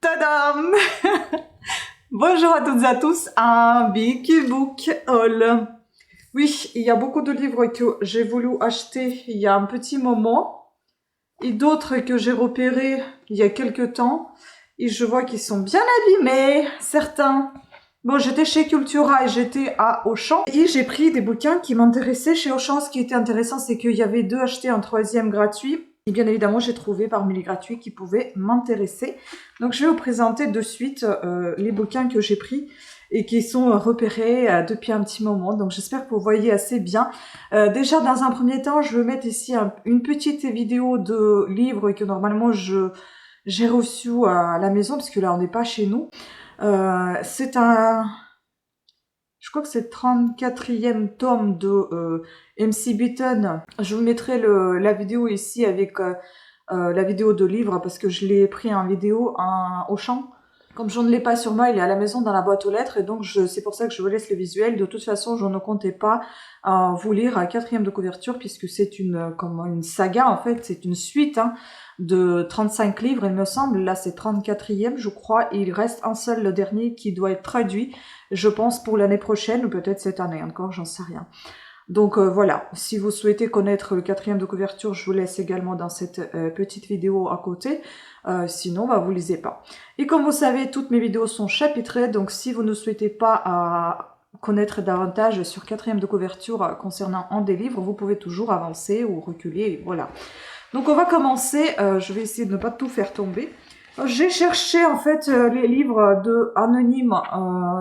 Tadam! Bonjour à toutes et à tous, un Big Book Haul. Oui, il y a beaucoup de livres que j'ai voulu acheter il y a un petit moment et d'autres que j'ai repérés il y a quelques temps et je vois qu'ils sont bien abîmés, certains. Bon, j'étais chez Cultura et j'étais à Auchan et j'ai pris des bouquins qui m'intéressaient chez Auchan. Ce qui était intéressant, c'est qu'il y avait 2 achetés, un 3e gratuit. Et bien évidemment, j'ai trouvé parmi les gratuits qui pouvaient m'intéresser. Donc, je vais vous présenter de suite les bouquins que j'ai pris et qui sont repérés depuis un petit moment. Donc, j'espère que vous voyez assez bien. Déjà, dans un premier temps, je vais mettre ici une petite vidéo de livres que normalement j'ai reçu à la maison, parce que là, on n'est pas chez nous. C'est je crois que c'est le 34e tome de MC Beaton. Je vous mettrai la vidéo ici avec la vidéo de livre parce que je l'ai pris en vidéo au champ. Comme je ne l'ai pas sur moi, il est à la maison dans la boîte aux lettres et donc c'est pour ça que je vous laisse le visuel. De toute façon, je ne comptais pas vous lire à 4e de couverture puisque c'est une saga en fait, c'est une suite de 35 livres il me semble. Là c'est 34e je crois et il reste un seul, le dernier, qui doit être traduit, je pense pour l'année prochaine ou peut-être cette année encore, j'en sais rien. Donc voilà, si vous souhaitez connaître le 4e de couverture, je vous laisse également dans cette petite vidéo à côté. Sinon, vous lisez pas. Et comme vous savez, toutes mes vidéos sont chapitrées, donc si vous ne souhaitez pas connaître davantage sur 4e de couverture concernant un des livres, vous pouvez toujours avancer ou reculer, et voilà. Donc on va commencer, je vais essayer de ne pas tout faire tomber. J'ai cherché en fait les livres de Anonyme,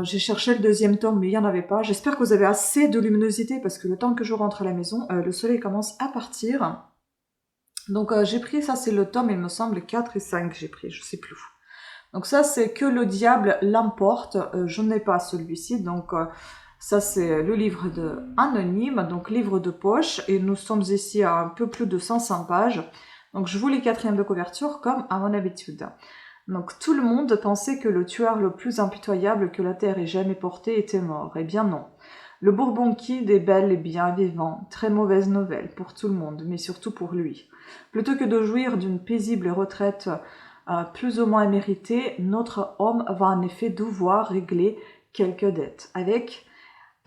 j'ai cherché le 2e tome mais il n'y en avait pas. J'espère que vous avez assez de luminosité parce que le temps que je rentre à la maison, le soleil commence à partir. Donc j'ai pris, ça c'est le tome, il me semble 4 et 5 j'ai pris, je sais plus. Donc ça c'est Que le diable l'emporte, je n'ai pas celui-ci, donc ça c'est le livre de Anonyme, donc livre de poche, et nous sommes ici à un peu plus de 105 pages. Donc je vous lis 4e de couverture comme à mon habitude. Donc tout le monde pensait que le tueur le plus impitoyable que la terre ait jamais porté était mort. Eh bien non. Le Bourbon Kid est bel et bien vivant. Très mauvaise nouvelle pour tout le monde, mais surtout pour lui. Plutôt que de jouir d'une paisible retraite plus ou moins méritée, notre homme va en effet devoir régler quelques dettes, avec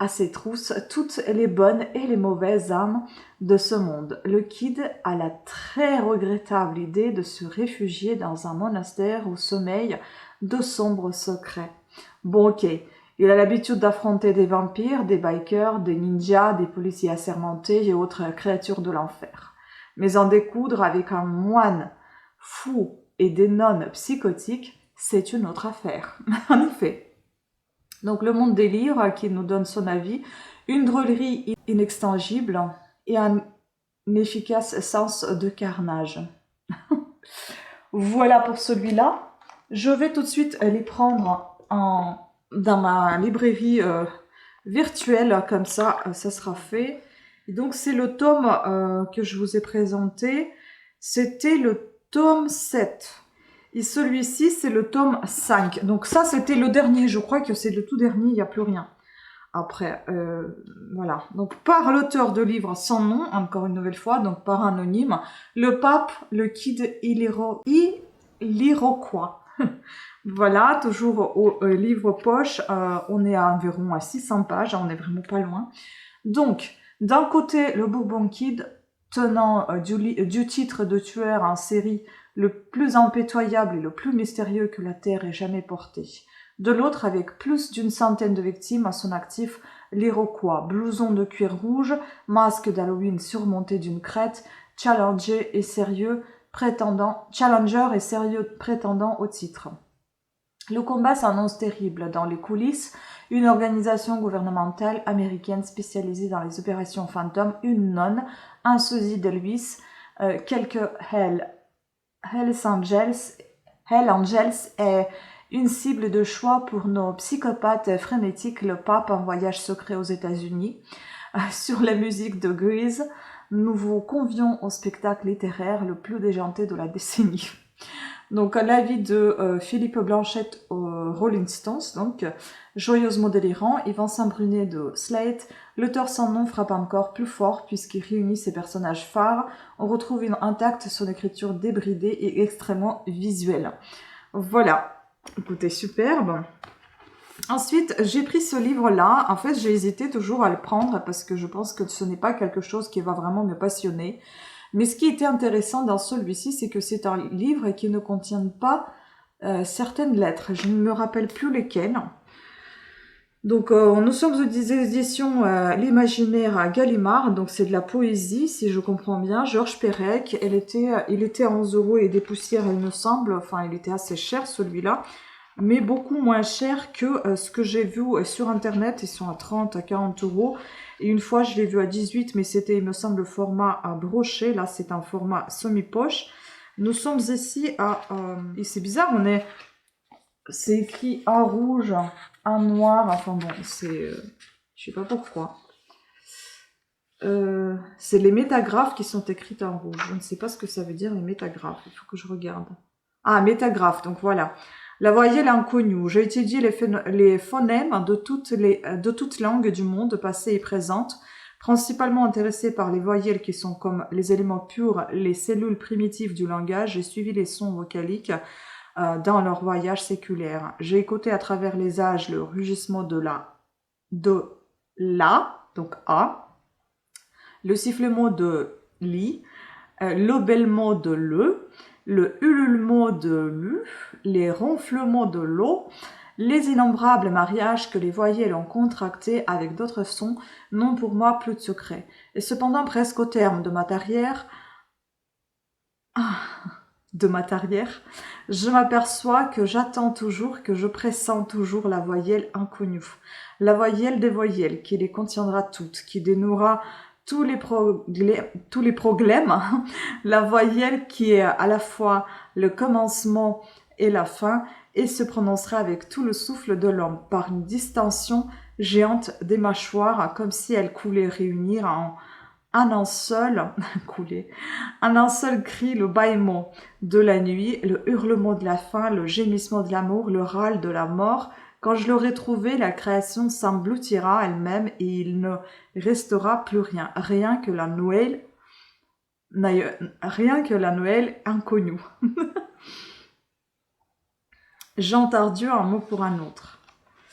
à ses trousses toutes les bonnes et les mauvaises âmes de ce monde. Le Kid a la très regrettable idée de se réfugier dans un monastère où sommeillent de sombres secrets. Bon, ok, il a l'habitude d'affronter des vampires, des bikers, des ninjas, des policiers assermentés et autres créatures de l'enfer. Mais en découdre avec un moine fou et des nonnes psychotiques, c'est une autre affaire. En effet. Donc le monde des livres qui nous donne son avis, une drôlerie inextinguible et un efficace sens de carnage. Voilà pour celui-là. Je vais tout de suite les prendre dans ma librairie virtuelle, comme ça sera fait. Et donc c'est le tome que je vous ai présenté, c'était le tome 7. Et celui-ci, c'est le tome 5. Donc ça, c'était le dernier. Je crois que c'est le tout dernier, il n'y a plus rien. Après, voilà. Donc par l'auteur de livres sans nom, encore une nouvelle fois, donc par Anonyme, le pape, le Kid l'Iroquois. Voilà, toujours au livre poche. On est à environ à 600 pages, on n'est vraiment pas loin. Donc, d'un côté, le Bourbon Kid, tenant du titre de tueur en série le plus impitoyable et le plus mystérieux que la terre ait jamais porté. De l'autre, avec plus d'une centaine de victimes à son actif, l'Iroquois, blouson de cuir rouge, masque d'Halloween surmonté d'une crête, challenger et sérieux prétendant au titre. Le combat s'annonce terrible. Dans les coulisses, une organisation gouvernementale américaine spécialisée dans les opérations fantômes, une nonne, un sosie d'Elvis, quelques Hells Angels est une cible de choix pour nos psychopathes frénétiques, le pape en voyage secret aux États-Unis. Sur la musique de Grease, nous vous convions au spectacle littéraire le plus déjanté de la décennie. Donc, à l'avis de Philippe Blanchette Rolling Stones, donc, joyeusement délirant, Yvan Saint-Brunet de Slate, l'auteur sans nom frappe encore plus fort puisqu'il réunit ses personnages phares. On retrouve intacte son écriture débridée et extrêmement visuelle. Voilà. Écoutez, superbe. Ensuite, j'ai pris ce livre-là. En fait, j'ai hésité toujours à le prendre parce que je pense que ce n'est pas quelque chose qui va vraiment me passionner. Mais ce qui était intéressant dans celui-ci, c'est que c'est un livre qui ne contient pas certaines lettres. Je ne me rappelle plus lesquelles. Donc, nous sommes aux éditions L'Imaginaire à Gallimard, donc c'est de la poésie, si je comprends bien. Georges Perec, il était à 11 € et des poussières, il me semble. Enfin, il était assez cher, celui-là, mais beaucoup moins cher que ce que j'ai vu sur Internet. Ils sont à 30, à 40 €. Et une fois, je l'ai vu à 18, mais c'était, il me semble, le format à brochet. Là, c'est un format semi-poche. Nous sommes ici à... et c'est bizarre, c'est écrit en rouge, en noir, enfin bon, c'est... je sais pas pourquoi. C'est les métagraphes qui sont écrites en rouge. Je ne sais pas ce que ça veut dire, les métagraphes. Il faut que je regarde. Ah, métagraphes, donc voilà. La voyelle inconnue. J'ai étudié les phonèmes de toutes langues du monde, passées et présentes, principalement intéressé par les voyelles qui sont comme les éléments purs, les cellules primitives du langage. J'ai suivi les sons vocaliques dans leur voyage séculaire. J'ai écouté à travers les âges le rugissement de la, donc A, le sifflement de li, le bêlement de le ululement de lu, les ronflements de l'eau, les innombrables mariages que les voyelles ont contractés avec d'autres sons n'ont pour moi plus de secret. Et cependant, presque au terme de ma carrière, je m'aperçois que j'attends toujours, que je pressens toujours la voyelle inconnue. La voyelle des voyelles, qui les contiendra toutes, qui dénouera tous les problèmes. La voyelle qui est à la fois le commencement et la fin, et se prononcera avec tout le souffle de l'homme, par une distension géante des mâchoires, comme si elles coulaient réunir en un seul cri, le bâillement de la nuit, le hurlement de la faim, le gémissement de l'amour, le râle de la mort. Quand je l'aurai trouvé, la création s'engloutira elle-même et il ne restera plus rien, rien que la Noël inconnue. Jean Tardieu, un mot pour un autre.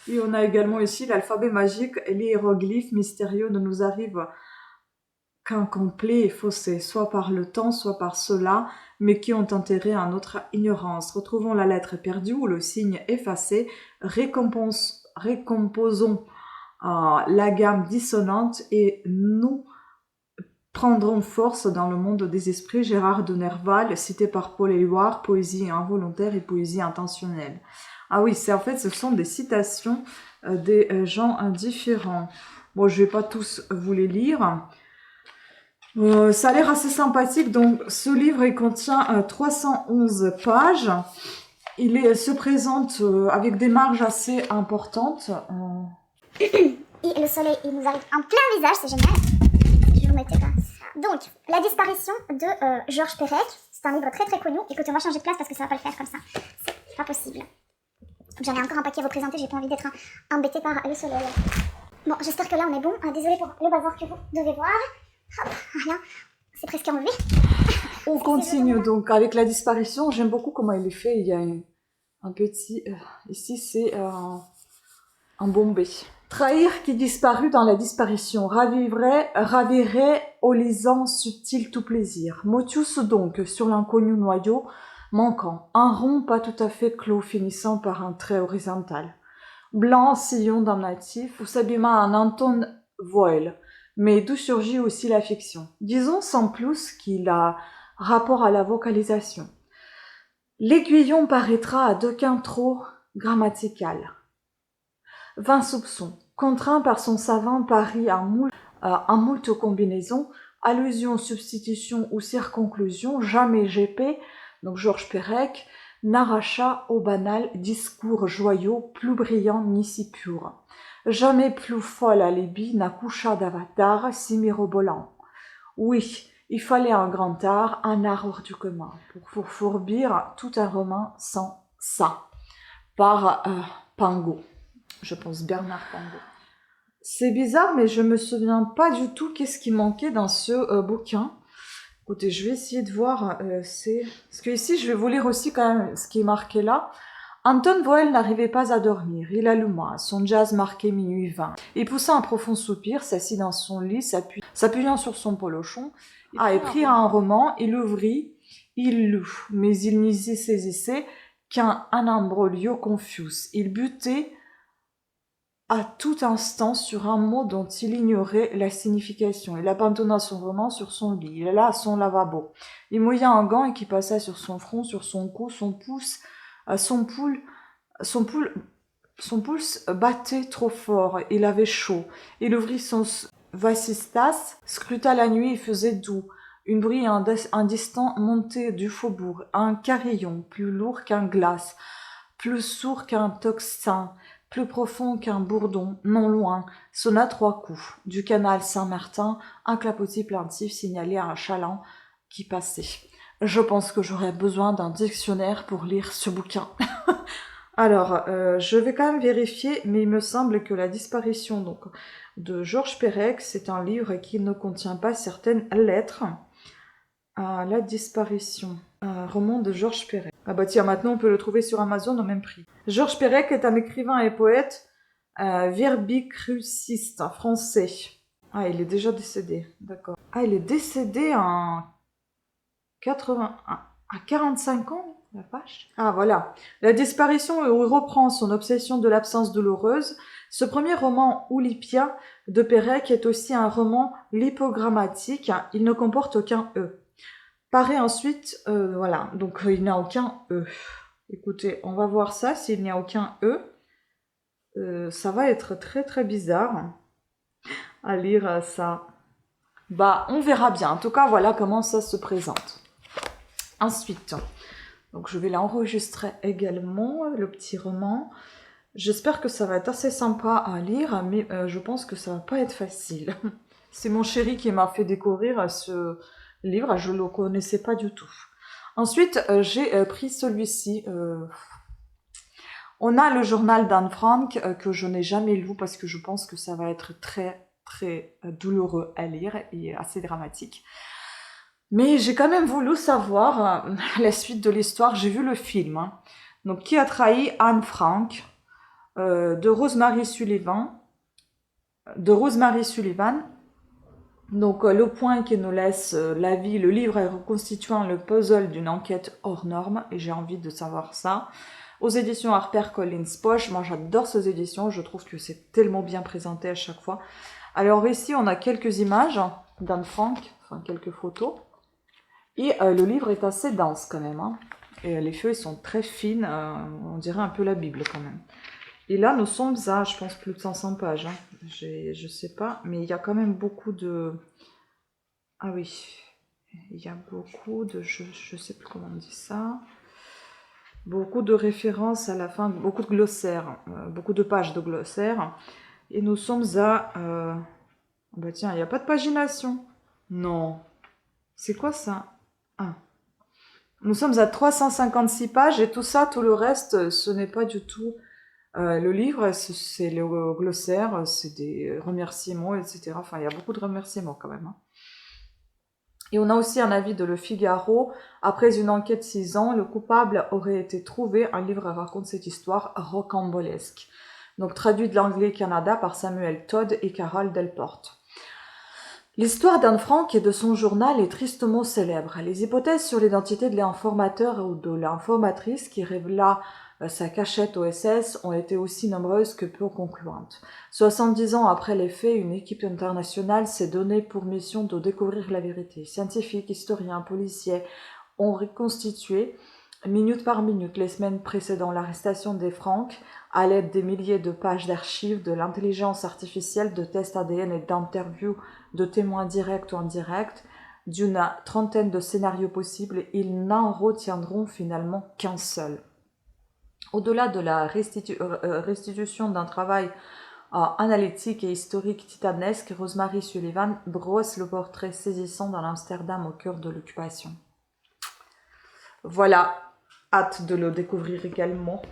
Et on a également ici l'alphabet magique et les hiéroglyphes mystérieux ne nous arrivent qu'incomplet et faussé, soit par le temps, soit par ceux-là, mais qui ont enterré à notre ignorance. Retrouvons la lettre perdue ou le signe effacé, récomposons la gamme dissonante et nous prendrons force dans le monde des esprits. Gérard de Nerval, cité par Paul Éluard, poésie involontaire et poésie intentionnelle. Ah oui, en fait, ce sont des citations des gens indifférents. Bon, je vais pas tous vous les lire. Ça a l'air assez sympathique. Donc, ce livre il contient 311 pages. Se présente avec des marges assez importantes. Et le soleil, il nous arrive en plein visage, c'est génial. Je vous mettais pas ça. Donc, La disparition de Georges Perec. C'est un livre très très connu. Écoutez, on va changer de place parce que ça va pas le faire comme ça. C'est pas possible. J'en ai encore un paquet à vous présenter, j'ai pas envie d'être embêtée par le soleil. Bon, j'espère que là on est bon. Désolée pour le bazar que vous devez voir. Hop, rien. C'est presque enlevé. On continue donc avec la disparition. J'aime beaucoup comment il est fait. Il y a un petit... ici, c'est un bombé. Trahir qui disparut dans la disparition, ravirait au lisant subtil tout plaisir. Motius donc sur l'inconnu noyau, manquant, un rond pas tout à fait clos finissant par un trait horizontal. Blanc sillon d'un natif, où s'abîma un Anton voile, mais d'où surgit aussi la fiction. Disons sans plus qu'il a rapport à la vocalisation. L'aiguillon paraîtra à d'aucuns trop grammatical. 20 soupçons, contraints par son savant pari en moult combinaisons, allusion, substitution ou circonclusion, jamais GP, donc Georges Perec, n'arracha au banal discours joyaux plus brillants ni si purs. Jamais plus folle alibi n'accoucha d'avatar si mirobolant. Oui, il fallait un grand art, un art hors du commun, pour fourbir tout un roman sans ça. Par Pingot. Je pense Bernard Pingot. C'est bizarre, mais je me souviens pas du tout qu'est-ce qui manquait dans ce bouquin. Écoutez, je vais essayer de voir. Parce que ici, je vais vous lire aussi quand même ce qui est marqué là. Anton Voel n'arrivait pas à dormir. Il alluma. Son jazz marquait minuit 20. Il poussa un profond soupir, s'assit dans son lit, s'appuyant sur son polochon. Il prit un roman, il l'ouvrit, il lut. Mais il n'y saisissait qu'un imbroglio confus. Il butait à tout instant sur un mot dont il ignorait la signification. Il abandonna son roman sur son lit. Il alla à son lavabo. Il mouilla un gant et qui passa sur son front, sur son cou, son pouce, son pouce battait trop fort. Il avait chaud. Il ouvrit son vasistas, scruta la nuit et faisait doux. Une bruit indistinct montait du faubourg. Un carillon, plus lourd qu'un glace, plus sourd qu'un tocsin, plus profond qu'un bourdon, non loin, sonna 3 coups. Du canal Saint-Martin, un clapotis plaintif signalait un chaland qui passait. Je pense que j'aurais besoin d'un dictionnaire pour lire ce bouquin. Alors, je vais quand même vérifier, mais il me semble que La disparition donc, de Georges Perec, c'est un livre qui ne contient pas certaines lettres. La disparition, un roman de Georges Perec. Ah bah tiens, maintenant on peut le trouver sur Amazon au même prix. Georges Perec est un écrivain et poète verbicruciste français. Ah, il est déjà décédé, d'accord. Ah, il est décédé en 45 ans, la vache. Ah voilà. La disparition où il reprend son obsession de l'absence douloureuse. Ce premier roman, Olympia, de Perec, est aussi un roman lipogrammatique. Il ne comporte aucun E. Paraît ensuite, voilà, donc il n'y a aucun E. Écoutez, on va voir ça, s'il n'y a aucun E. Ça va être très très bizarre à lire ça. Bah, on verra bien. En tout cas, voilà comment ça se présente. Ensuite, donc je vais l'enregistrer également, le petit roman. J'espère que ça va être assez sympa à lire, mais je pense que ça va pas être facile. C'est mon chéri qui m'a fait découvrir ce livre, je ne le connaissais pas du tout. Ensuite, j'ai pris celui-ci. On a le journal d'Anne Frank que je n'ai jamais lu parce que je pense que ça va être très très douloureux à lire et assez dramatique. Mais j'ai quand même voulu savoir la suite de l'histoire. J'ai vu le film. Hein. Donc, Qui a trahi Anne Frank de Rosemary Sullivan. Donc, le point qui nous laisse la vie, le livre est reconstituant le puzzle d'une enquête hors norme, et j'ai envie de savoir ça. Aux éditions HarperCollins Poche, moi j'adore ces éditions, je trouve que c'est tellement bien présenté à chaque fois. Alors ici, on a quelques images d'Anne Frank, enfin quelques photos, et le livre est assez dense quand même. Hein. Et les feuilles sont très fines, on dirait un peu la Bible quand même. Et là, nous sommes à, je pense, plus de 500 pages. Hein. Je sais pas, mais il y a quand même beaucoup de... Ah oui, il y a beaucoup de... Je sais plus comment on dit ça. Beaucoup de références à la fin, beaucoup de glossaires, beaucoup de pages de glossaires. Et nous sommes à... Bah tiens, il n'y a pas de pagination. Non. C'est quoi ça? Ah. Nous sommes à 356 pages et tout ça, tout le reste, ce n'est pas du tout... le livre, c'est le glossaire, c'est des remerciements, etc. Enfin, il y a beaucoup de remerciements quand même. Hein. Et on a aussi un avis de Le Figaro. Après une enquête 6 ans, le coupable aurait été trouvé. Un livre raconte cette histoire rocambolesque. Donc traduit de l'anglais Canada par Samuel Todd et Carol Delporte. L'histoire d'Anne Frank et de son journal est tristement célèbre. Les hypothèses sur l'identité de l'informateur ou de l'informatrice qui révéla sa cachette au SS ont été aussi nombreuses que peu concluantes. 70 ans après les faits, une équipe internationale s'est donnée pour mission de découvrir la vérité. Scientifiques, historiens, policiers ont reconstitué, minute par minute, les semaines précédant l'arrestation des Frank, à l'aide des milliers de pages d'archives, de l'intelligence artificielle, de tests ADN et d'interviews de témoins directs ou indirects, d'une trentaine de scénarios possibles, ils n'en retiendront finalement qu'un seul. Au-delà de la restitution d'un travail analytique et historique titanesque, Rosemary Sullivan brosse le portrait saisissant d'un Amsterdam au cœur de l'occupation. Voilà, hâte de le découvrir également.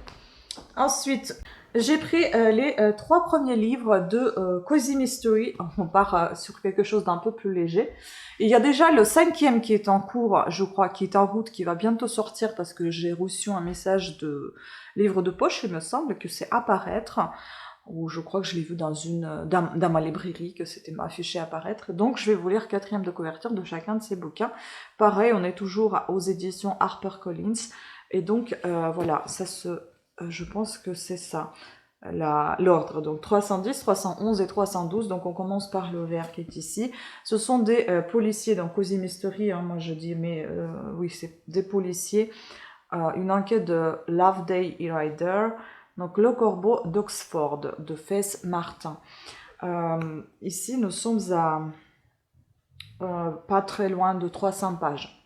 Ensuite, J'ai pris les 3 premiers livres de Cozy Mystery. On part sur quelque chose d'un peu plus léger. Et il y a déjà le 5e qui est en cours, je crois, qui est en route, qui va bientôt sortir parce que j'ai reçu un message de livre de poche, il me semble que c'est apparaître. Ou je crois que je l'ai vu dans ma librairie, que c'était affiché apparaître. Donc je vais vous lire 4e de couverture de chacun de ces bouquins. Pareil, on est toujours aux éditions HarperCollins. Et donc voilà, je pense que c'est ça, l'ordre. Donc 310, 311 et 312. Donc on commence par le vert qui est ici. Ce sont des policiers, donc Cozy Mystery, hein, moi je dis, mais oui, c'est des policiers. Une enquête de Loveday et Ryder. Donc le corbeau d'Oxford, de Fess Martin. Ici, nous sommes à pas très loin de 300 pages.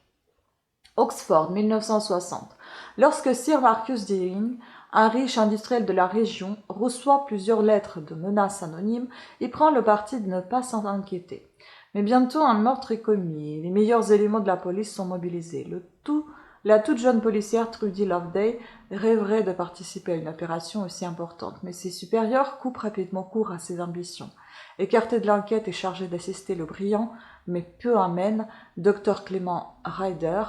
Oxford, 1960. Lorsque Sir Marcus Deering, un riche industriel de la région, reçoit plusieurs lettres de menaces anonymes, il prend le parti de ne pas s'en inquiéter. Mais bientôt, un meurtre est commis et les meilleurs éléments de la police sont mobilisés. La toute jeune policière Trudy Loveday rêverait de participer à une opération aussi importante, mais ses supérieurs coupent rapidement court à ses ambitions. Écartée de l'enquête et chargée d'assister le brillant, mais peu amène, Dr Clément Ryder,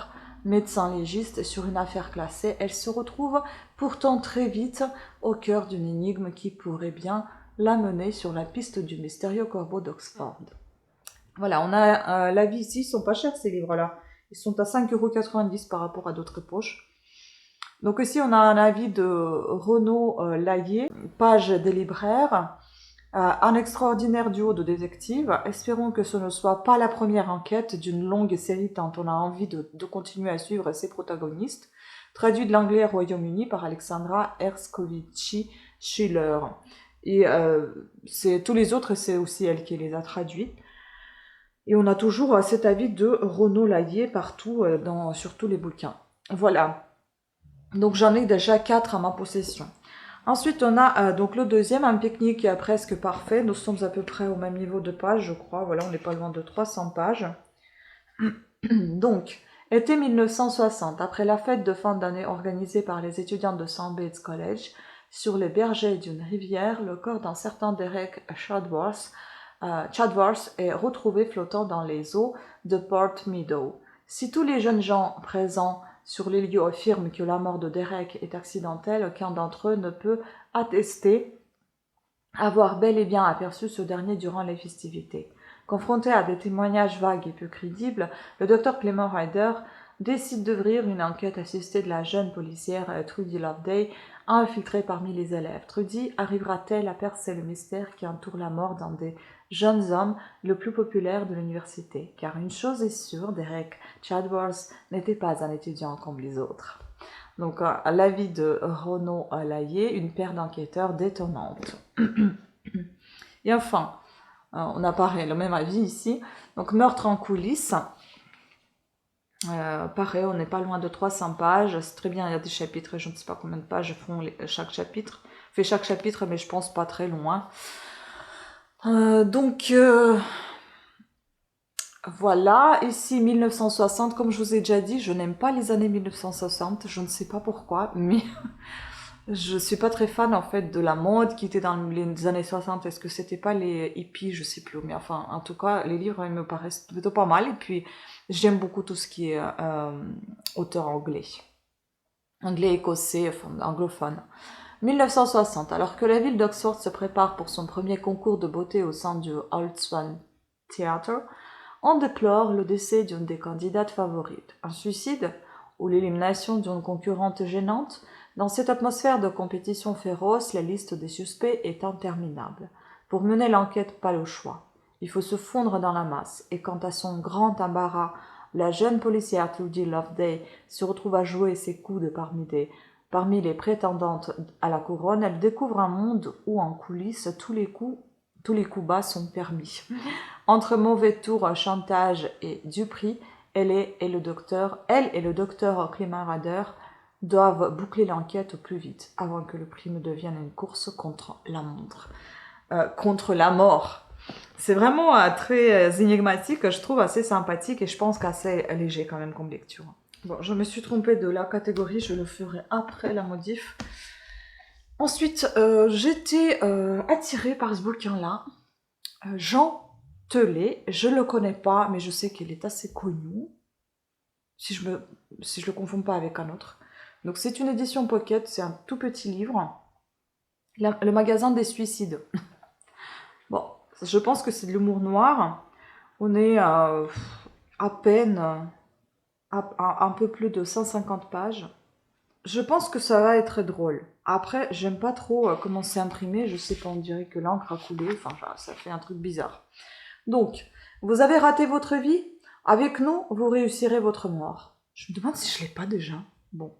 médecin légiste sur une affaire classée, elle se retrouve pourtant très vite au cœur d'une énigme qui pourrait bien l'amener sur la piste du mystérieux corbeau d'Oxford. Voilà, on a la vie ici, ils sont pas chers ces livres-là. Ils sont à 5,90 € par rapport à d'autres poches. Donc ici, on a un avis de Renaud Laillé, page des libraires. Un extraordinaire duo de détectives. Espérons que ce ne soit pas la première enquête d'une longue série tant on a envie de continuer à suivre ses protagonistes. Traduit de l'anglais Royaume-Uni par Alexandra Erscovici Schiller. Et tous les autres, c'est aussi elle qui les a traduits. Et on a toujours cet avis de Renaud Laillé partout, sur tous les bouquins. Voilà. Donc j'en ai déjà 4 à ma possession. Ensuite, on a donc le deuxième, un pique-nique presque parfait. Nous sommes à peu près au même niveau de page, je crois. Voilà, on n'est pas loin de 300 pages. Donc, été 1960, après la fête de fin d'année organisée par les étudiants de St. Bates College, sur les bergers d'une rivière, le corps d'un certain Derek Chadworth est retrouvé flottant dans les eaux de Port Meadow. Si tous les jeunes gens présents sur les lieux affirment que la mort de Derek est accidentelle, aucun d'entre eux ne peut attester avoir bel et bien aperçu ce dernier durant les festivités. Confronté à des témoignages vagues et peu crédibles, le docteur Clément Ryder décide d'ouvrir une enquête assistée de la jeune policière Trudy Loveday, infiltrée parmi les élèves. Trudy arrivera-t-elle à percer le mystère qui entoure la mort d'un des jeunes hommes le plus populaire de l'université? Car une chose est sûre, Derek Chadworth n'était pas un étudiant comme les autres. Donc, à l'avis de Renaud Laillé, une paire d'enquêteurs détonnante. Et enfin, on a pareil, le même avis ici. Donc, meurtre en coulisses. Pareil, on n'est pas loin de 300 pages. C'est très bien, il y a des chapitres, je ne sais pas combien de pages font chaque chapitre. Fait chaque chapitre, mais je pense pas très loin. Voilà, ici 1960, comme je vous ai déjà dit, je n'aime pas les années 1960, je ne sais pas pourquoi, mais je suis pas très fan en fait de la mode qui était dans les années 60. Est-ce que c'était pas les hippies, je sais plus, mais enfin, en tout cas, les livres ils me paraissent plutôt pas mal, et puis j'aime beaucoup tout ce qui est auteur anglais, écossais, enfin, anglophone. 1960, alors que la ville d'Oxford se prépare pour son premier concours de beauté au sein du Old Swan Theatre, on déplore le décès d'une des candidates favorites. Un suicide ou l'élimination d'une concurrente gênante? Dans cette atmosphère de compétition féroce, la liste des suspects est interminable. Pour mener l'enquête, pas le choix. Il faut se fondre dans la masse, et quant à son grand embarras, la jeune policière Trudy Loveday se retrouve à jouer ses coudes parmi les prétendantes à la couronne. Elle découvre un monde où, en coulisses, tous les coups bas sont permis. Entre mauvais tours, chantage et duperie, elle et le docteur Clément Ryder doivent boucler l'enquête au plus vite, avant que le prix ne devienne une course contre la mort. C'est vraiment très énigmatique, je trouve assez sympathique et je pense qu'assez léger quand même comme lecture. Bon, je me suis trompée de la catégorie, je le ferai après la modif. Ensuite, j'étais attirée par ce bouquin-là. Jean Telet, je le connais pas, mais je sais qu'il est assez connu. Si je le confonds pas avec un autre. Donc c'est une édition pocket, c'est un tout petit livre. Le magasin des suicides. Bon, je pense que c'est de l'humour noir. On est à peine un peu plus de 150 pages. Je pense que ça va être drôle. Après, j'aime pas trop comment c'est imprimé. Je sais pas, on dirait que l'encre a coulé. Enfin, ça fait un truc bizarre. Donc, vous avez raté votre vie? Avec nous, vous réussirez votre mort. Je me demande si je l'ai pas déjà. Bon.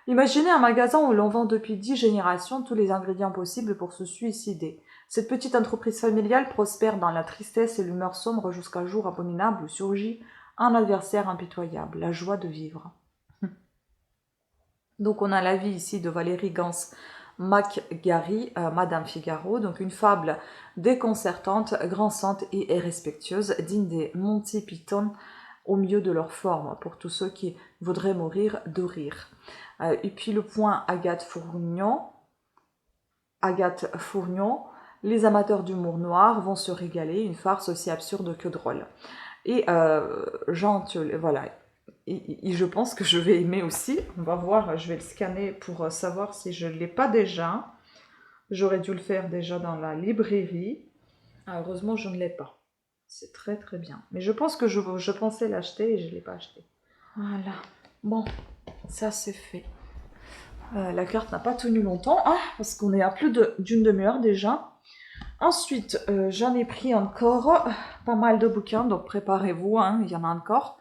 Imaginez un magasin où l'on vend depuis 10 générations tous les ingrédients possibles pour se suicider. Cette petite entreprise familiale prospère dans la tristesse et l'humeur sombre jusqu'à jour abominable où surgit un adversaire impitoyable, la joie de vivre. Donc on a la vie ici de Valérie Gans McGarry, Madame Figaro, donc une fable déconcertante, grinçante et respectueuse, digne des Monty Python au mieux de leur forme, pour tous ceux qui voudraient mourir de rire. Et puis le point Agathe Fournion, les amateurs d'humour noir vont se régaler, une farce aussi absurde que drôle. Et Jean Telet, voilà, et je pense que je vais aimer aussi. On va voir, je vais le scanner pour savoir si je ne l'ai pas déjà. J'aurais dû le faire déjà dans la librairie. Ah, heureusement, je ne l'ai pas. C'est très très bien. Mais je pense que je pensais l'acheter et je ne l'ai pas acheté. Voilà. Bon, ça c'est fait. La carte n'a pas tenu longtemps, hein, parce qu'on est à plus d'une demi-heure déjà. Ensuite, j'en ai pris encore pas mal de bouquins, donc préparez-vous, hein, il y en a encore.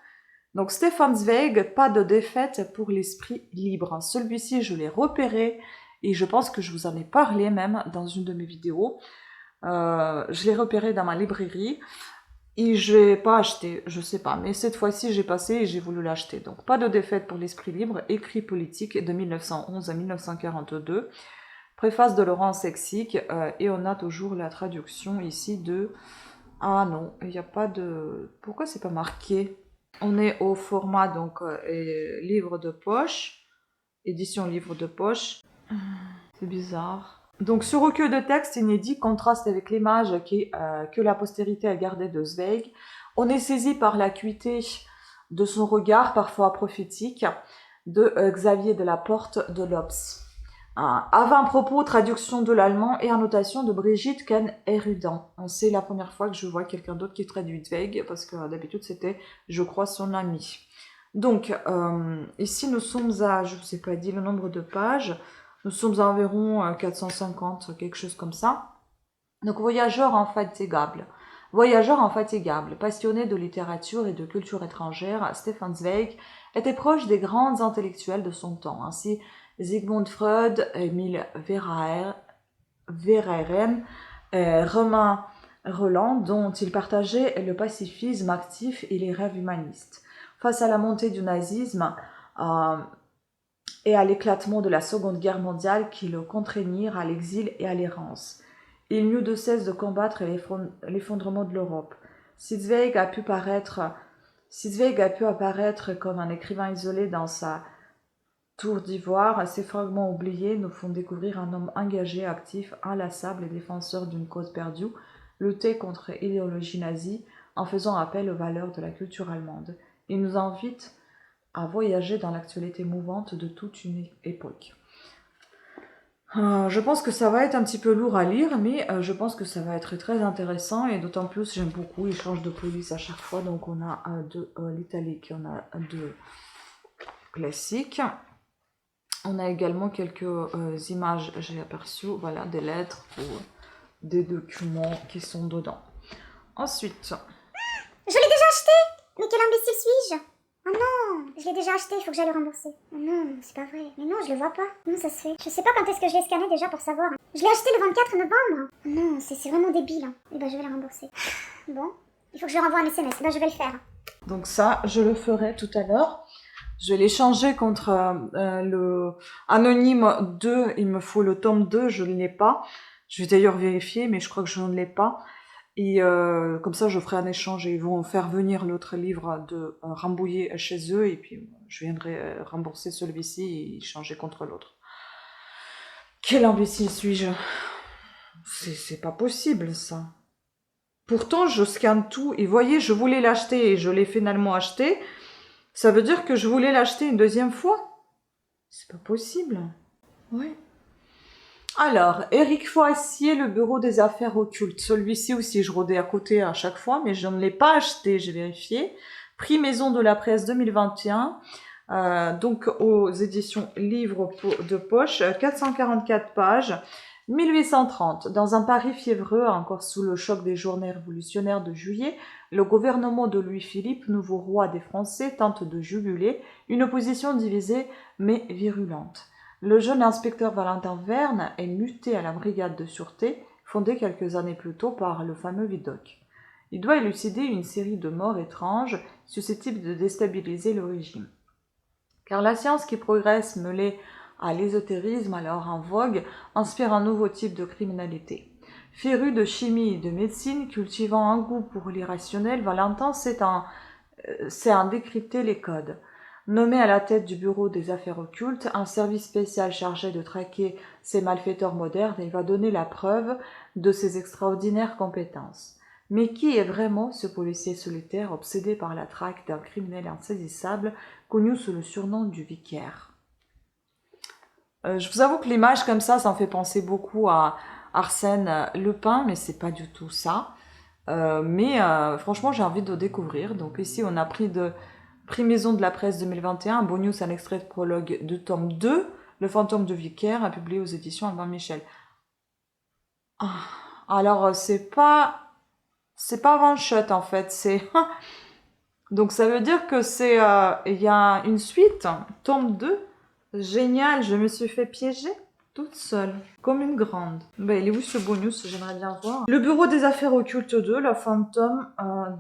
Donc Stefan Zweig, pas de défaite pour l'esprit libre. Celui-ci, je l'ai repéré et je pense que je vous en ai parlé même dans une de mes vidéos. Je l'ai repéré dans ma librairie et je l'ai pas acheté, je sais pas. Mais cette fois-ci, j'ai passé et j'ai voulu l'acheter. Donc pas de défaite pour l'esprit libre, écrit politique de 1911 à 1942. Préface de Laurent Sexic et on a toujours la traduction ici de... Ah non, il n'y a pas de... Pourquoi c'est pas marqué? On est au format donc livre de poche, édition livre de poche. C'est bizarre. Donc ce recueil de texte inédit contraste avec l'image que la postérité a gardée de Zweig. On est saisi par l'acuité de son regard, parfois prophétique, de Xavier de la Porte de Lobs. Avant-propos, traduction de l'allemand et annotation de Brigitte Ken-Erudan. C'est la première fois que je vois quelqu'un d'autre qui traduit Zweig, parce que d'habitude c'était, je crois, son ami. Donc, ici nous sommes à, je ne vous ai pas dit le nombre de pages, nous sommes à environ 450, quelque chose comme ça. Donc, voyageur infatigable. Voyageur infatigable, passionné de littérature et de culture étrangère, Stefan Zweig était proche des grands intellectuels de son temps, ainsi Sigmund Freud, Émile Verhaeren, Romain Roland, dont il partageait le pacifisme actif et les rêves humanistes. Face à la montée du nazisme et à l'éclatement de la Seconde Guerre mondiale qui le contraignirent à l'exil et à l'errance, il n'eut de cesse de combattre l'effondrement de l'Europe. Si Zweig a pu apparaître comme un écrivain isolé dans sa Tour d'Ivoire, ces fragments oubliés nous font découvrir un homme engagé, actif, inlassable et défenseur d'une cause perdue, lutter contre l'idéologie nazie en faisant appel aux valeurs de la culture allemande. Il nous invite à voyager dans l'actualité mouvante de toute une époque. Je pense que ça va être un petit peu lourd à lire, mais je pense que ça va être très intéressant et d'autant plus j'aime beaucoup, il change de police à chaque fois, donc on a de l'italique, on a de classique. On a également quelques images, j'ai aperçu, voilà, des lettres ou des documents qui sont dedans. Ensuite... Je l'ai déjà acheté! Mais quel imbécile suis-je? Oh non! Je l'ai déjà acheté, il faut que j'aille le rembourser. Oh non, c'est pas vrai. Mais non, je le vois pas. Comment ça se fait? Je sais pas quand est-ce que je l'ai scanné déjà pour savoir. Je l'ai acheté le 24 novembre. Oh non, c'est vraiment débile. Hein. Et ben je vais le rembourser. Bon, il faut que je lui renvoie un SMS. Ben je vais le faire. Donc ça, je le ferai tout à l'heure. Je vais l'échanger contre le Anonyme 2. Il me faut le tome 2, je ne l'ai pas. Je vais d'ailleurs vérifier, mais je crois que je ne l'ai pas. Et comme ça, je ferai un échange et ils vont faire venir l'autre livre de Rambouillet chez eux. Et puis, je viendrai rembourser celui-ci et échanger contre l'autre. Quel imbécile suis-je? C'est pas possible, ça. Pourtant, je scanne tout. Et voyez, je voulais l'acheter et je l'ai finalement acheté. Ça veut dire que je voulais l'acheter une deuxième fois? C'est pas possible. Ouais. Alors, Éric Foassier, le bureau des affaires occultes. Celui-ci aussi, je rôdais à côté à chaque fois, mais je ne l'ai pas acheté, j'ai vérifié. Prix Maison de la Presse 2021. Donc aux éditions Livres de poche, 444 pages, 1830. Dans un Paris fiévreux, encore sous le choc des journées révolutionnaires de juillet, le gouvernement de Louis-Philippe, nouveau roi des Français, tente de juguler une opposition divisée mais virulente. Le jeune inspecteur Valentin Verne est muté à la brigade de sûreté, fondée quelques années plus tôt par le fameux Vidocq. Il doit élucider une série de morts étranges susceptibles de déstabiliser le régime. Car la science qui progresse, mêlée à l'ésotérisme alors en vogue, inspire un nouveau type de criminalité. Féru de chimie et de médecine, cultivant un goût pour l'irrationnel, Valentin sait en décrypter les codes. Nommé à la tête du bureau des affaires occultes, un service spécial chargé de traquer ces malfaiteurs modernes, il va donner la preuve de ses extraordinaires compétences. Mais qui est vraiment ce policier solitaire obsédé par la traque d'un criminel insaisissable connu sous le surnom du vicaire? Je vous avoue que l'image comme ça me fait penser beaucoup à Arsène Lupin, mais c'est pas du tout ça. Franchement, j'ai envie de découvrir. Donc ici, on a Prix Maison de la Presse 2021, un bonus, un extrait de prologue de tome 2, Le fantôme du vicaire, publié aux éditions Albin Michel. Alors, c'est pas one shot en fait, c'est... Donc ça veut dire que il y a une suite, tome 2. Génial, je me suis fait piéger toute seule, comme une grande. Il est où ce bonus? J'aimerais bien voir. Le bureau des affaires occultes 2, le fantôme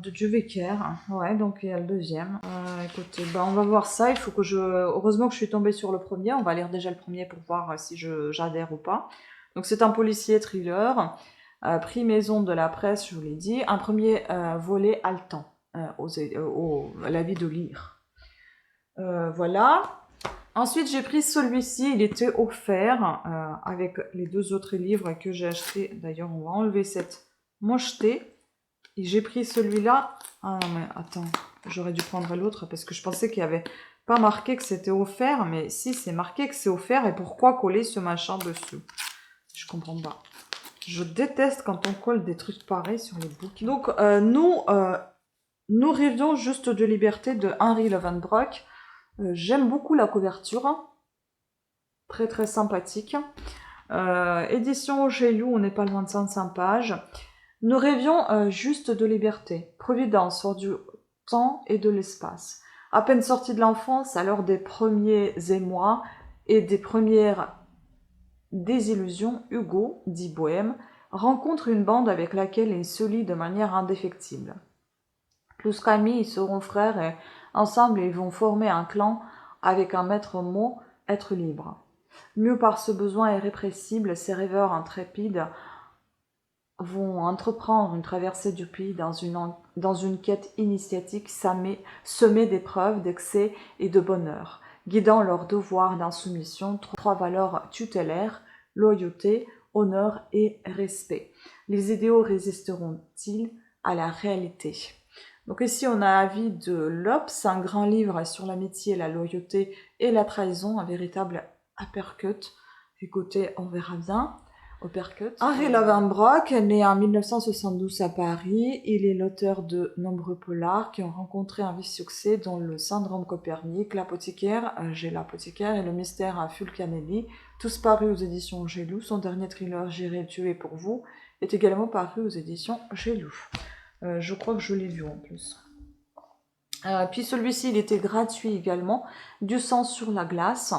du vicaire. Ouais, donc il y a le deuxième. Écoutez, on va voir ça. Il faut que Heureusement que je suis tombée sur le premier. On va lire déjà le premier pour voir si j'adhère ou pas. Donc c'est un policier thriller. Prix Maison de la Presse, je vous l'ai dit. Un premier volet haletant. La vie de lire. Voilà. Ensuite, j'ai pris celui-ci, il était offert avec les deux autres livres que j'ai achetés. D'ailleurs, on va enlever cette mocheté. Et j'ai pris celui-là. Ah non, mais attends, j'aurais dû prendre l'autre parce que je pensais qu'il n'y avait pas marqué que c'était offert. Mais si, c'est marqué que c'est offert. Et pourquoi coller ce machin dessus? Je comprends pas. Je déteste quand on colle des trucs pareils sur les bouquins. Donc, nous rêvions juste de liberté de Henri Levenbrock. J'aime beaucoup la couverture, très très sympathique. Édition chez Lou, on n'est pas loin de 105 pages. Nous rêvions juste de liberté. Providence hors du temps et de l'espace. À peine sorti de l'enfance, à l'heure des premiers émois et des premières désillusions, Hugo, dit Bohème, rencontre une bande avec laquelle il se lie de manière indéfectible. Plus qu'amis, ils seront frères et ensemble, ils vont former un clan avec un maître mot, être libre. Mieux par ce besoin irrépressible, ces rêveurs intrépides vont entreprendre une traversée du pays dans une quête initiatique semée d'épreuves, d'excès et de bonheur, guidant leur devoir d'insoumission, trois valeurs tutélaires, loyauté, honneur et respect. Les idéaux résisteront-ils à la réalité? Donc ici, on a avis de l'Obs, un grand livre sur l'amitié, la loyauté et la trahison, un véritable uppercut. Écoutez, on verra bien. Uppercut. Henri Levenbrock est né en 1972 à Paris. Il est l'auteur de nombreux polars qui ont rencontré un vif succès, dont le Syndrome Copernic, L'apothicaire, J'ai l'apothicaire et Le mystère à Fulcanelli, tous parus aux éditions Gélou. Son dernier thriller, J'irai tuer pour vous, est également paru aux éditions Gélou. Je crois que je l'ai vu en plus. Puis celui-ci, il était gratuit également. Du sang sur la glace.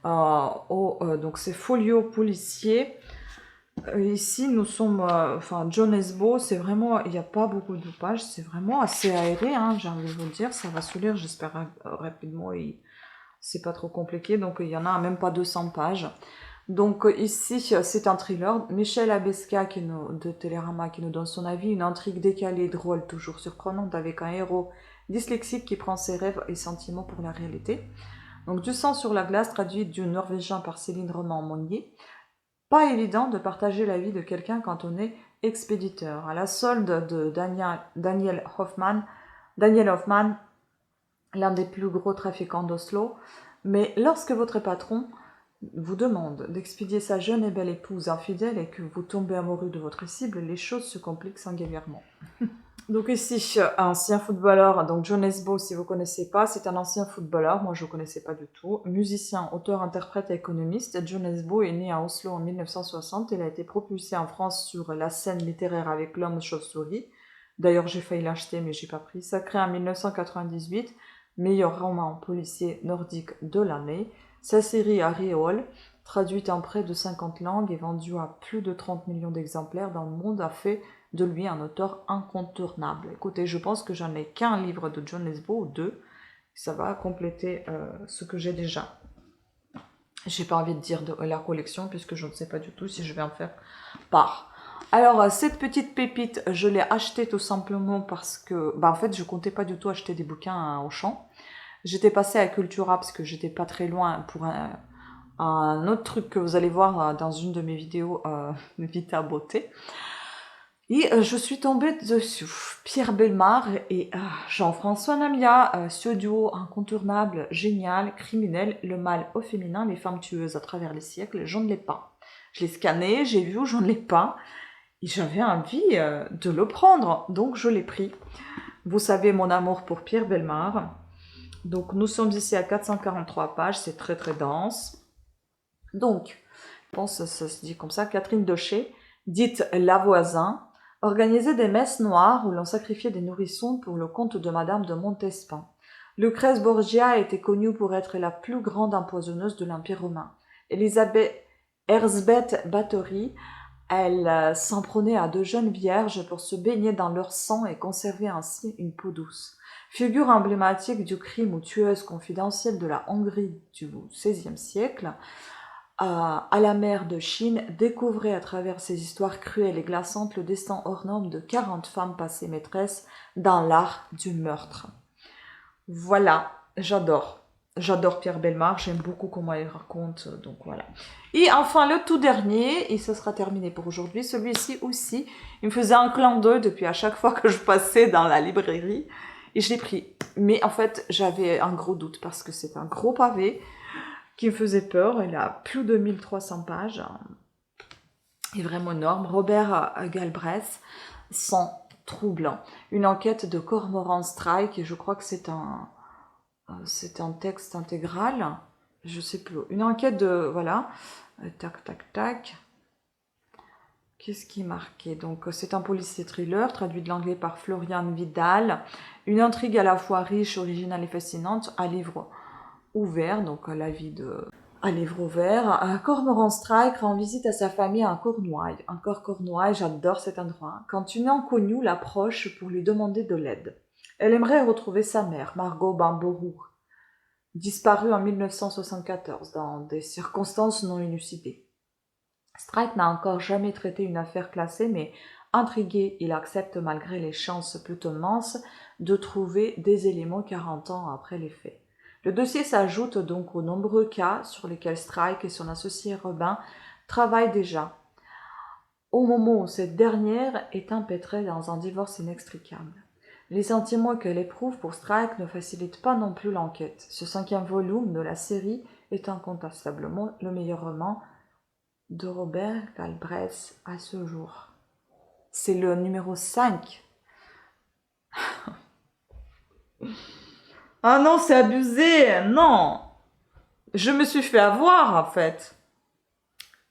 Donc c'est Folio policier. Ici, nous sommes... John Esbo, c'est vraiment... Il n'y a pas beaucoup de pages. C'est vraiment assez aéré, hein, j'ai envie de vous le dire. Ça va se lire, j'espère, rapidement. Et c'est pas trop compliqué. Donc il y en a même pas 200 pages. Donc ici, c'est un thriller. Michel Abesca de Télérama qui nous donne son avis. Une intrigue décalée, drôle, toujours surprenante, avec un héros dyslexique qui prend ses rêves et sentiments pour la réalité. Donc Du sang sur la glace, traduit du norvégien par Céline Roman-Monnier. Pas évident de partager la vie de quelqu'un quand on est expéditeur. À la solde de Daniel Hoffman, l'un des plus gros trafiquants d'Oslo, mais lorsque votre patron vous demande d'expédier sa jeune et belle épouse infidèle et que vous tombez amoureux de votre cible, les choses se compliquent singulièrement. Donc ici, ancien footballeur, donc John Nesbo, si vous ne connaissez pas, c'est un ancien footballeur, moi je ne connaissais pas du tout. Musicien, auteur, interprète et économiste, John Nesbo est né à Oslo en 1960, il a été propulsé en France sur la scène littéraire avec L'Homme Chauve-souris. D'ailleurs j'ai failli l'acheter mais j'ai pas pris. Sacré en 1998, meilleur roman policier nordique de l'année. Sa série Ariol, traduite en près de 50 langues et vendue à plus de 30 millions d'exemplaires dans le monde, a fait de lui un auteur incontournable. Écoutez, je pense que j'en ai qu'un livre de John Nesbo, ou deux, ça va compléter ce que j'ai déjà. J'ai pas envie de dire de la collection, puisque je ne sais pas du tout si je vais en faire part. Alors, cette petite pépite, je l'ai achetée tout simplement parce que, en fait, je comptais pas du tout acheter des bouquins au champ. J'étais passée à Cultura parce que j'étais pas très loin pour un autre truc que vous allez voir dans une de mes vidéos Vita Beauté. Et je suis tombée dessus. Pierre Bellemare et Jean-François Namia, ce duo incontournable, génial, criminel, le mal au féminin, les femmes tueuses à travers les siècles, je ne l'ai pas. Je l'ai scanné, j'ai vu, je ne l'ai pas. Et j'avais envie de le prendre, donc je l'ai pris. Vous savez mon amour pour Pierre Bellemare. Donc nous sommes ici à 443 pages, c'est très très dense. Donc, je pense que ça se dit comme ça, Catherine Daucher, dite La Voisin, organisait des messes noires où l'on sacrifiait des nourrissons pour le compte de Madame de Montespan. Lucrèce Borgia était connue pour être la plus grande empoisonneuse de l'Empire romain. Erzbeth Bathory, elle s'en prenait à de jeunes vierges pour se baigner dans leur sang et conserver ainsi une peau douce. Figure emblématique du crime ou tueuse confidentielle de la Hongrie du XVIe siècle, à la mer de Chine, découvrait à travers ces histoires cruelles et glaçantes le destin hors norme de 40 femmes passées maîtresses dans l'art du meurtre. Voilà, j'adore. J'adore Pierre Bellemare, j'aime beaucoup comment il raconte, donc voilà. Et enfin, le tout dernier, et ce sera terminé pour aujourd'hui, celui-ci aussi, il me faisait un clin d'œil depuis à chaque fois que je passais dans la librairie, et je l'ai pris. Mais en fait, j'avais un gros doute, parce que c'est un gros pavé, qui me faisait peur. Il a plus de 1300 pages. Il est vraiment énorme. Robert Galbraith, Sang troublant. Une enquête de Cormoran Strike, et je crois que c'est un texte intégral. Je sais plus. Une enquête de... Voilà. Tac, tac, tac. Qu'est-ce qui est marqué? Donc, c'est un policier thriller, traduit de l'anglais par Florian Vidal. Une intrigue à la fois riche, originale et fascinante. Un livre ouvert, donc la vie de... Un livre ouvert. Cormoran Strike rend visite à sa famille à Cornouailles. Encore Cornouailles, j'adore cet endroit. Quand une inconnue l'approche pour lui demander de l'aide. Elle aimerait retrouver sa mère, Margot Bamborou, disparue en 1974 dans des circonstances non élucidées. Strike n'a encore jamais traité une affaire classée, mais intrigué, il accepte malgré les chances plutôt minces de trouver des éléments 40 ans après les faits. Le dossier s'ajoute donc aux nombreux cas sur lesquels Strike et son associé Robin travaillent déjà, au moment où cette dernière est empêtrée dans un divorce inextricable. Les sentiments qu'elle éprouve pour Strike ne facilitent pas non plus l'enquête. Ce 5e volume de la série est incontestablement le meilleur roman de Robert Galbraith à ce jour. C'est le numéro 5. Ah non, c'est abusé, non. Je me suis fait avoir, en fait.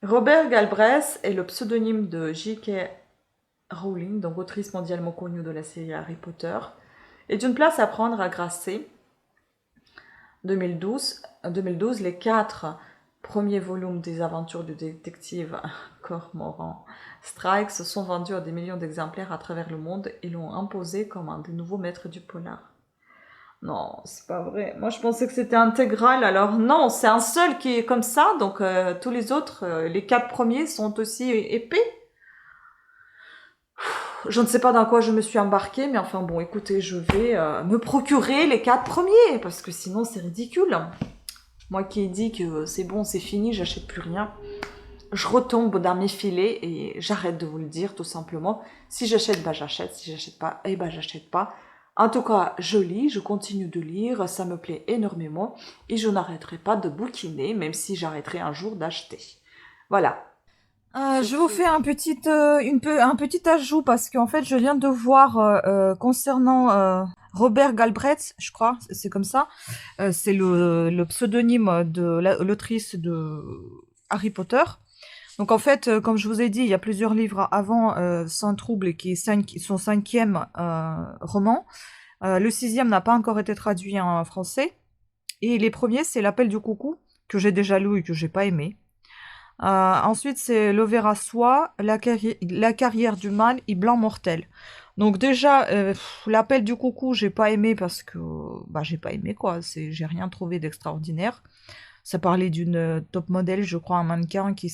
Robert Galbraith est le pseudonyme de J.K. Rowling, donc autrice mondialement connue de la série Harry Potter, et d'une place à prendre à Grasset. 2012, les 4 premiers volumes des aventures du détective Cormoran Strike se sont vendus à des millions d'exemplaires à travers le monde et l'ont imposé comme un des nouveaux maîtres du polar. Non, c'est pas vrai. Moi, je pensais que c'était intégral. Alors non, c'est un seul qui est comme ça. Donc tous les autres, les 4 premiers sont aussi épais. Je ne sais pas dans quoi je me suis embarquée, mais enfin bon, écoutez, je vais me procurer les 4 premiers, parce que sinon c'est ridicule. Moi qui ai dit que c'est bon, c'est fini, j'achète plus rien. je retombe dans mes filets et j'arrête de vous le dire tout simplement. Si j'achète, bah j'achète. Si j'achète pas, eh bah j'achète pas. En tout cas, je lis, je continue de lire, ça me plaît énormément et je n'arrêterai pas de bouquiner, même si j'arrêterai un jour d'acheter. Voilà. Je vous fais un petit ajout parce qu'en fait, je viens de voir concernant Robert Galbraith, je crois, c'est comme ça. C'est le pseudonyme de l'autrice de Harry Potter. Donc en fait, comme je vous ai dit, il y a plusieurs livres avant Sans trouble qui est son cinquième roman. Le sixième n'a pas encore été traduit en français. Et les premiers, c'est L'appel du coucou, que j'ai déjà lu et que j'ai pas aimé. Ensuite, c'est Le ver à soie, la carrière du mal et Blanc mortel. Donc déjà, L'appel du coucou, j'ai pas aimé parce que... Bah, j'ai pas aimé, quoi. J'ai rien trouvé d'extraordinaire. Ça parlait d'une top modèle, je crois, un mannequin qui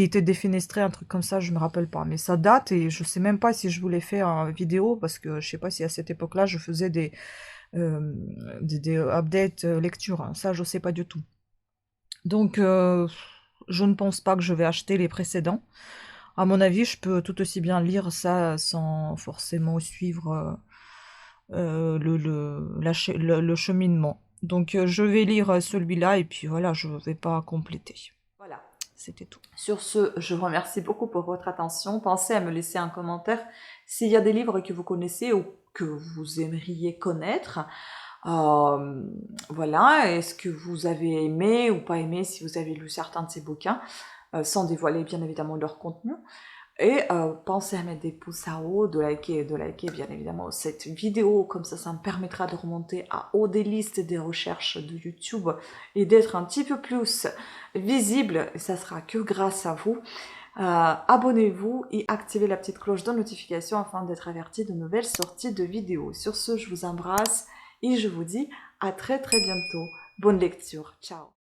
était défenestré, un truc comme ça, je me rappelle pas. Mais ça date et je sais même pas si je voulais faire une vidéo parce que je sais pas si à cette époque-là, je faisais des updates lecture. Hein. Ça, je sais pas du tout. Donc, je ne pense pas que je vais acheter les précédents. À mon avis, je peux tout aussi bien lire ça sans forcément suivre le cheminement. Donc, je vais lire celui-là et puis voilà, je ne vais pas compléter. Voilà, c'était tout. Sur ce, je vous remercie beaucoup pour votre attention. Pensez à me laisser un commentaire s'il y a des livres que vous connaissez ou que vous aimeriez connaître. Voilà, est-ce que vous avez aimé ou pas aimé si vous avez lu certains de ces bouquins, sans dévoiler bien évidemment leur contenu. Et pensez à mettre des pouces à haut, de liker bien évidemment cette vidéo, comme ça me permettra de remonter à haut des listes des recherches de YouTube et d'être un petit peu plus visible, et ça sera que grâce à vous. Abonnez-vous et activez la petite cloche de notification afin d'être averti de nouvelles sorties de vidéos. Sur ce, je vous embrasse et je vous dis à très bientôt. Bonne lecture, ciao.